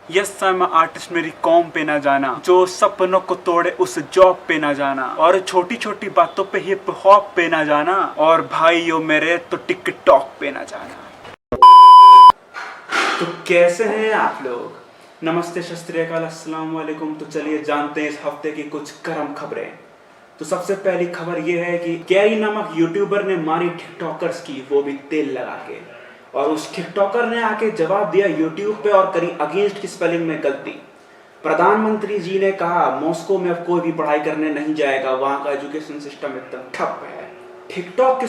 Yes I am artist, मेरी com पे ना जाना, जो सपनों को तोड़े उस जॉब पे ना जाना, और छोटी छोटी बातों पे हिप हॉप पे ना जाना, और भाइयों मेरे तो टिकटॉक पे ना जाना। तो कैसे हैं आप लोग? नमस्ते, सत श्री अकाल, अस्सलाम वालेकुम। तो चलिए जानते हैं इस हफ्ते की कुछ गर्म खबरें। तो सबसे पहली खबर यह है कि कैरी नामक यूट्यूबर ने मारी टिकटॉकर्स की, वो भी तेल लगा के। और उस टिकटॉकर ने आके जवाब दिया यूट्यूब पे और करी अगेंस्ट की स्पेलिंग में गलती। प्रधानमंत्री जी ने कहा मॉस्को में अब कोई भी पढ़ाई करने नहीं जाएगा, वहां का एजुकेशन सिस्टम एकदम ठप है। टिकटॉक के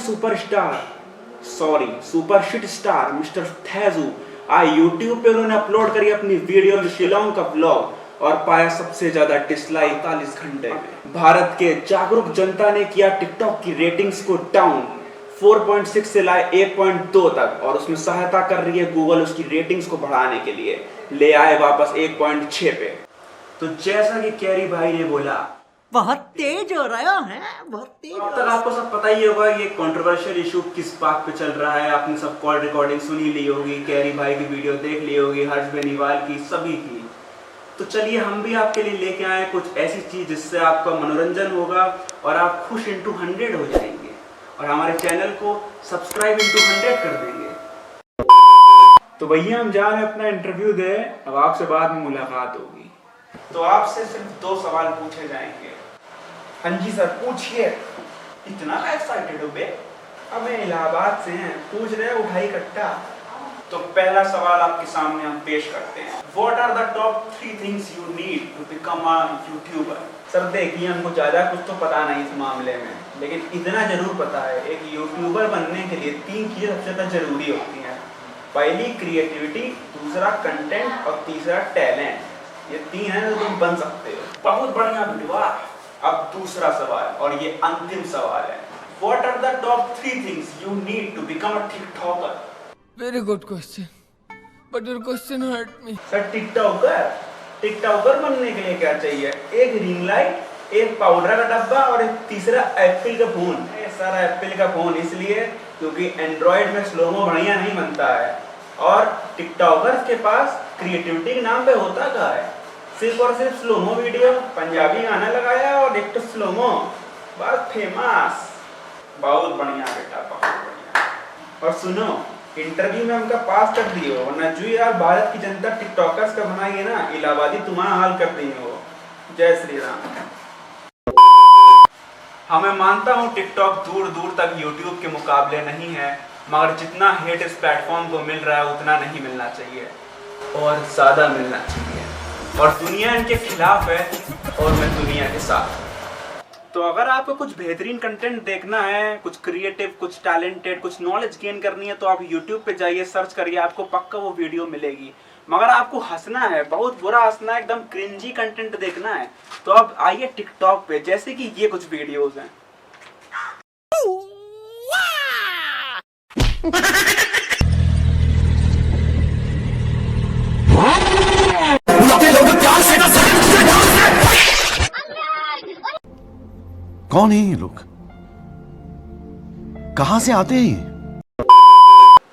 सुपरशिट स्टार मिस्टर थैजू आज यूट्यूब पे उन्होंने अपलोड करी अपनी वीडियो शिलोंग का व्लॉग, और पाया सबसे ज्यादा डिसलाइक 41 घंटे में। भारत के जागरूक जनता ने किया टिकटॉक की रेटिंग्स को डाउन, 4.6 से लाए 1.2 तक, और उसमें सहायता कर रही है गूगल उसकी रेटिंग्स को बढ़ाने के लिए, ले आए वापस 1.6 पे। तो जैसा कि कैरी भाई ने बोला, बहुत तेज हो रहा है, बहुत तेज। अब तक आपको सब पता ही होगा ये कंट्रोवर्शियल इशू किस बात पे चल रहा है। आपने सब कॉल रिकॉर्डिंग सुनी ली होगी, कैरी भाई की वीडियो देख ली होगी, हर्ष बेनीवाल की, सभी की। तो चलिए हम भी आपके लिए लेके आए कुछ ऐसी चीज जिससे आपका मनोरंजन होगा और आप खुश इंटू 100 हो जाएंगे, और हमारे चैनल को सब्सक्राइब इंटू 100 कर देंगे। तो भैया हम जा रहे हैं अपना इंटरव्यू दे, अब आपसे बाद में मुलाकात होगी। तो आपसे सिर्फ 2 सवाल पूछे जाएंगे। हाँ जी सर, पूछिए। इतना एक्साइटेड हो बे? अब मैं इलाहाबाद से हैं, पूछ रहे हो भाई कट्टा। तो पहला सवाल आपके सामने हम पेश करते हैं। What are the top 3 things you need to become a YouTuber? Sir देखिए, हमको ज्यादा कुछ तो पता नहीं इस मामले में, लेकिन इतना जरूर पता है एक यूट्यूबर बनने के लिए 3 चीजें सबसे ज्यादा जरूरी होती हैं। पहली क्रिएटिविटी, दूसरा कंटेंट, और तीसरा टैलेंट। ये 3 है तो तुम बन सकते हो। बहुत बढ़िया बेटा। अब दूसरा सवाल, और ये अंतिम सवाल है। What are the top 3 things you need to become a TikToker? Very good question, but your question hurt me. Sir TikToker बनने के लिए क्या चाहिए? एक रिंग लाइट, एक पाउडर का डब्बा, और एक तीसरा एप्पल का फोन। सर एप्पल का फोन इसलिए क्योंकि एंड्रॉइड में स्लोमो बढ़िया नहीं बनता है, और टिकटॉकर के पास क्रिएटिविटी के नाम पे होता क्या है? सिर्फ और सिर्फ स्लोमो वीडियो, पंजाबी गाना लगाया और एक तो स्लोमो, बस फेमस। बहुत बढ़िया बेटा, बहुत बढ़िया। और सुनो, इंटरव्यू में हमका पास कर दियो, वरना जो यार भारत की जनता टिकटॉकर्स का बनाई है ना, इलाहाबादी तुम्हारा हाल कर देंगे वो। जय श्री राम। हाँ मैं मानता हूँ टिकटॉक दूर दूर तक यूट्यूब के मुकाबले नहीं है, मगर जितना हेट इस प्लेटफॉर्म को मिल रहा है उतना नहीं मिलना चाहिए, और ज्यादा मिलना चाहिए। और दुनिया इनके खिलाफ है और मैं दुनिया के साथ। तो अगर आपको कुछ बेहतरीन कंटेंट देखना है, कुछ क्रिएटिव, कुछ टैलेंटेड, कुछ नॉलेज गेन करनी है, तो आप YouTube पे जाइए, सर्च करिए, आपको पक्का वो वीडियो मिलेगी। मगर आपको हंसना है, बहुत बुरा हंसना है, एकदम क्रिंजी कंटेंट देखना है, तो आप आइए टिकटॉक पे, जैसे कि ये कुछ वीडियोस हैं। कौन है ये लोग? कहां से आते हैं ये?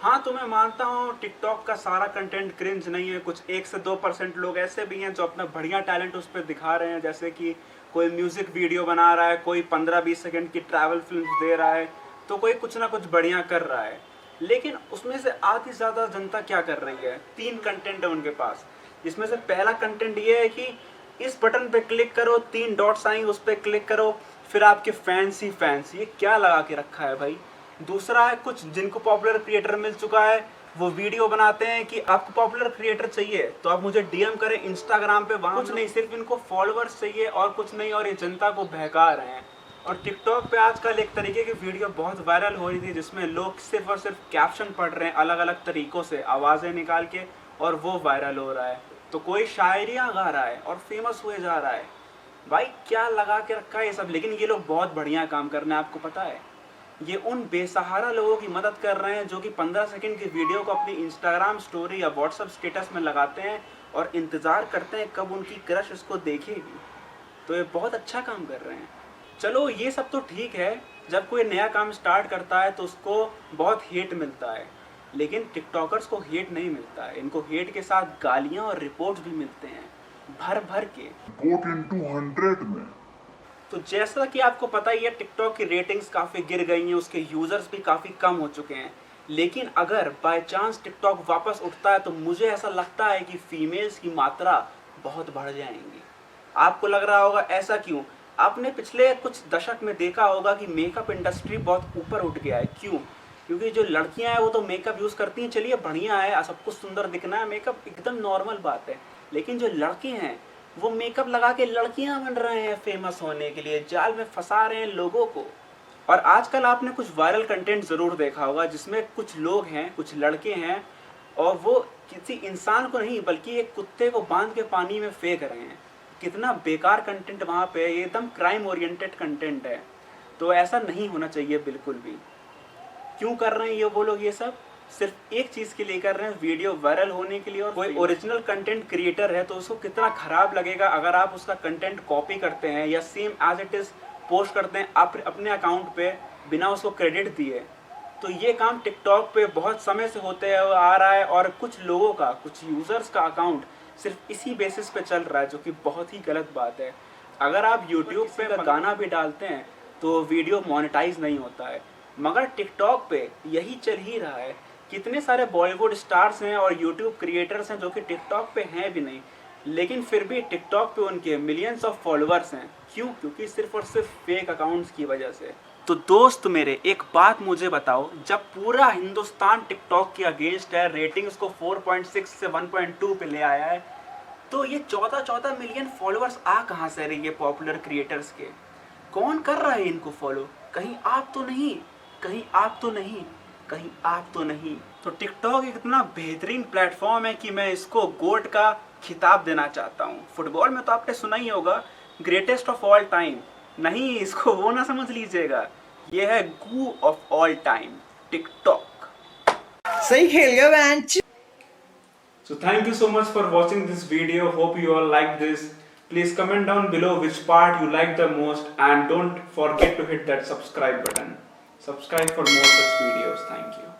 हाँ तो मैं मानता हूँ टिकटॉक का सारा कंटेंट क्रिंज नहीं है। कुछ 1 से 2% लोग ऐसे भी हैं जो अपना बढ़िया टैलेंट उस पर दिखा रहे हैं, जैसे कि कोई म्यूजिक वीडियो बना रहा है, कोई 15-20 सेकंड की ट्रैवल फिल्म दे रहा है, तो कोई कुछ ना कुछ बढ़िया कर रहा है। लेकिन उसमें से आधी ज़्यादा जनता क्या कर रही है? 3 कंटेंट है उनके पास, जिसमें से पहला कंटेंट ये है कि इस बटन पे क्लिक करो, 3 डॉट्स आएंगे, उस पर क्लिक करो, फिर आपके फैंस ही फैंस। ये क्या लगा के रखा है भाई? दूसरा है कुछ जिनको पॉपुलर क्रिएटर मिल चुका है, वो वीडियो बनाते हैं कि आपको पॉपुलर क्रिएटर चाहिए तो आप मुझे डीएम करें इंस्टाग्राम पे, वहाँ कुछ नहीं, सिर्फ इनको फॉलोअर्स चाहिए और कुछ नहीं, और ये जनता को बहका रहे हैं। और टिकटॉक पे आजकल एक तरीके की वीडियो बहुत वायरल हो रही थी, जिसमें लोग सिर्फ और सिर्फ कैप्शन पढ़ रहे हैं अलग अलग तरीकों से, आवाज़ें निकाल के, और वो वायरल हो रहा है। तो कोई शायरियाँ गा रहा है और फेमस हुए जा रहा है। भाई क्या लगा के रखा है ये सब? लेकिन ये लोग बहुत बढ़िया काम कर रहे हैं, आपको पता है। ये उन बेसहारा लोगों की मदद कर रहे हैं जो कि 15 सेकंड की वीडियो को अपनी इंस्टाग्राम स्टोरी या व्हाट्सएप स्टेटस में लगाते हैं और इंतज़ार करते हैं कब उनकी क्रश इसको देखेगी। तो ये बहुत अच्छा काम कर रहे हैं। चलो ये सब तो ठीक है, जब कोई नया काम स्टार्ट करता है तो उसको बहुत हेट मिलता है, लेकिन टिकटॉकर्स को हेट नहीं मिलता है, इनको हेट के साथ गालियां और रिपोर्ट्स भी मिलते हैं भर भर के। वोट इनटू 100 में। तो जैसा कि आपको पता ही है, टिकटॉक की रेटिंग्स काफ़ी गिर गई हैं, उसके यूज़र्स भी काफ़ी कम हो चुके हैं। लेकिन अगर बाय चांस टिकटॉक वापस उठता है तो मुझे ऐसा लगता है कि फीमेल्स की मात्रा बहुत बढ़ जाएंगी। आपको लग रहा होगा ऐसा क्यों? आपने पिछले कुछ दशक में देखा होगा कि मेकअप इंडस्ट्री बहुत ऊपर उठ गया है। क्यों? क्योंकि जो लड़कियां हैं वो तो मेकअप यूज़ करती हैं, चलिए बढ़िया है, सब कुछ सुंदर दिखना है, मेकअप एकदम नॉर्मल बात है। लेकिन जो लड़के हैं वो मेकअप लगा के लड़कियां बन रहे हैं फेमस होने के लिए, जाल में फंसा रहे हैं लोगों को। और आजकल आपने कुछ वायरल कंटेंट ज़रूर देखा होगा जिसमें कुछ लोग हैं, कुछ लड़के हैं, और वो किसी इंसान को नहीं बल्कि एक कुत्ते को बांध के पानी में फेंक रहे हैं। कितना बेकार कंटेंट वहाँ पे, ये एकदम क्राइम ओरिएंटेड कंटेंट है। तो ऐसा नहीं होना चाहिए बिल्कुल भी। क्यों कर रहे हैं ये वो लोग ये सब? सिर्फ एक चीज़ के लिए कर रहे हैं, वीडियो वायरल होने के लिए। और कोई ओरिजिनल कंटेंट क्रिएटर है तो उसको कितना ख़राब लगेगा अगर आप उसका कंटेंट कॉपी करते हैं या same as it is post करते हैं आप अपने अकाउंट पे बिना उसको क्रेडिट दिए। तो ये काम टिकटॉक पे बहुत समय से होते आ रहा है, और कुछ लोगों का, कुछ यूज़र्स का अकाउंट सिर्फ इसी बेसिस पे चल रहा है, जो कि बहुत ही गलत बात है। अगर आप यूट्यूब पे गाना भी डालते हैं तो वीडियो मोनेटाइज नहीं होता है, मगर टिकटॉक पे यही चल ही रहा है। कितने सारे बॉलीवुड स्टार्स हैं और यूट्यूब क्रिएटर्स हैं जो कि टिकटॉक पे हैं भी नहीं, लेकिन फिर भी टिकटॉक पे उनके मिलियंस ऑफ फॉलोअर्स हैं। क्यों? क्योंकि सिर्फ और सिर्फ फेक अकाउंट्स की वजह से। तो दोस्त मेरे, एक बात मुझे बताओ, जब पूरा हिंदुस्तान टिकटॉक के अगेंस्ट है, रेटिंग्स को 4.6 से 1.2 पे ले आया है, तो ये 14 मिलियन फॉलोअर्स आ कहाँ से रही है पॉपुलर क्रिएटर्स के? कौन कर रहा है इनको फॉलो? कहीं आप तो नहीं, कहीं आप तो नहीं, कहीं आप तो नहीं। तो टिकटॉक एक इतना बेहतरीन प्लेटफॉर्म है कि मैं इसको गोट का खिताब देना चाहता हूँ। फुटबॉल में तो आपने सुना ही होगा, ग्रेटेस्ट ऑफ ऑल टाइम। नहीं, इसको वो ना समझ लीजिएगा, ये है गू ऑफ ऑल टाइम, टिकटॉक। सही खेल गया bench. So thank you so much for watching this video. Hope you all liked this. Please comment down below which part you liked the most, and don't forget to hit that subscribe button. Subscribe for more such videos. Thank you.